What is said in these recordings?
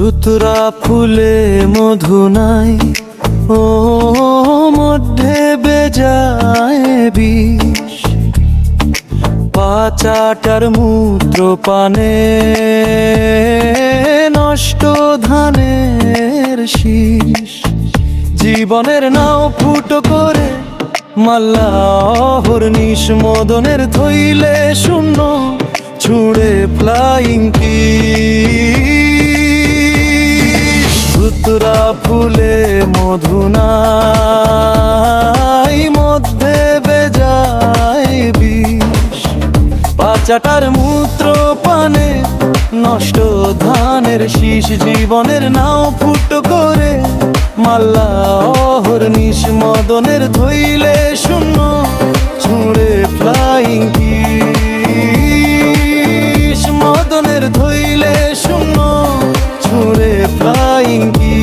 ধুতরা ফুলে মধু নাই, ও মধ্যে বেজায় বিষ। পাচাটার মূত্র পানে নষ্ট ধানের শীষ। জীবনের নাও ফুটো করে মাল্লা অহর্নিশ, মদনের থইলে শূন্য ছুঁড়ে ফ্লাইং কিস। ধুতরা ফুলে মধু নাই, মধ্যে বেজায় বিষ। পাচাটার মূত্র পানে নষ্ট ধানের শীষ। জীবনের নাও ফুটো করে মাল্লা অহর্নিশ, মদনের ধইলে শূন্য ছুঁড়ে ফ্লাইং কিস। মদনের ধইলে শূন্য ছুঁড়ে ফ্লাইং কিস।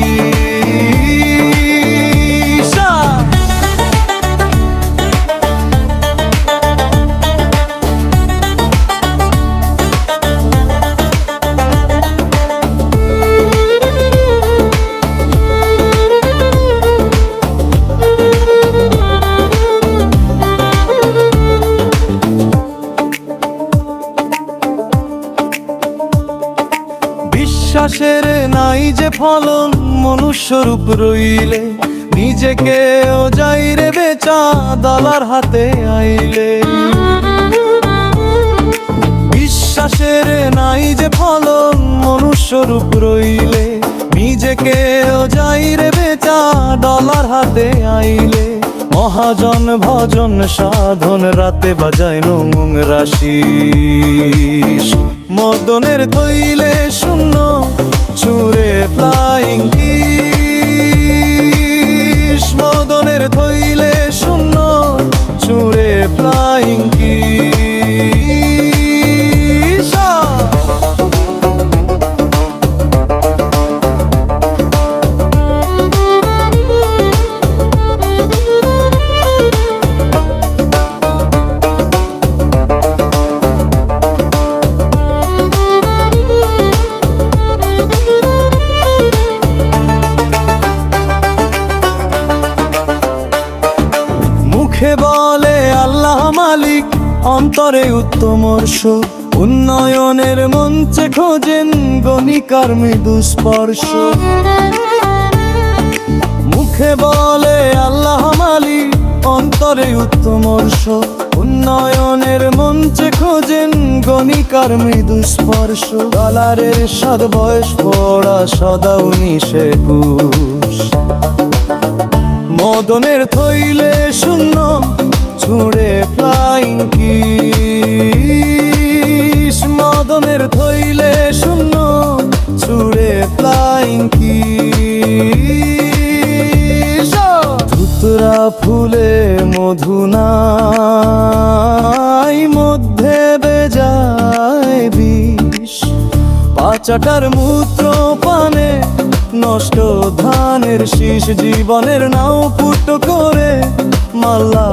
বিশ্বাসের নাই যে ফলন, মনুষ্যরূপ রইলে নিজেকেও যাই রে বেচা দালার হাতে আইলে। বিশ্বাসের নাই যে ফলন, মনুষ্যরূপ রইলে নিজেকেও যাই রে বেচা ডলার হাতে আইলে। মহাজন ভজন সাধন রাতে বাজায় নোংরা শীষ। মদনের থইলে শূন্য ছুঁড়ে ফ্লাইং কিস। মদনের থইলে শূন্য ছুঁড়ে ফ্লাইং কিস। মুখে বলে আল্লাহ মালিক, অন্তরে উত্তম সুখ। উন্নয়নের মঞ্চে খোঁজেন গণিকার মৃদু স্পর্শ। মুখে বলে আল্লাহ মালিক, অন্তরে উত্তম সুখ। উন্নয়নের মঞ্চে খোঁজেন গণিকার মৃদু স্পর্শ। ডলারের সাত বয়স পড়া সদা 19-21। মদনের থইলে শূন্য ছুঁড়ে ফ্লাইং কিস। মদনের থইলে শূন্য ছুঁড়ে ফ্লাইং কিস। ধুতরা ফুলে মধু নাই, মধ্যে বেজায় বিষ। পাচাটার মূত্র পানে নষ্ট ধানের শীষ। জীবনের নাও ফুটো করে মাল্লা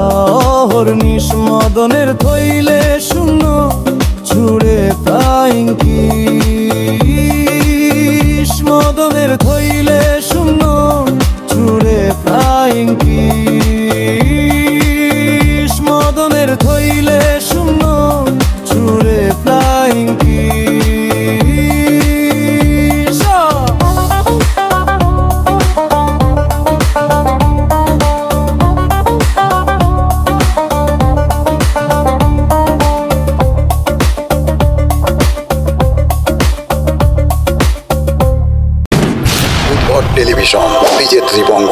অহর্নিশ, মদনের থইলে শূন্য ছুঁড়ে ফ্লাইং কিস। মদনের থইলে শূন্য ছুঁড়ে ফ্লাইং কিস। মদনের থইলে শূন্য ছুঁড়ে ফ্লাইং কিস। টেলিভিশন, বিজে ত্রিবঙ্গ।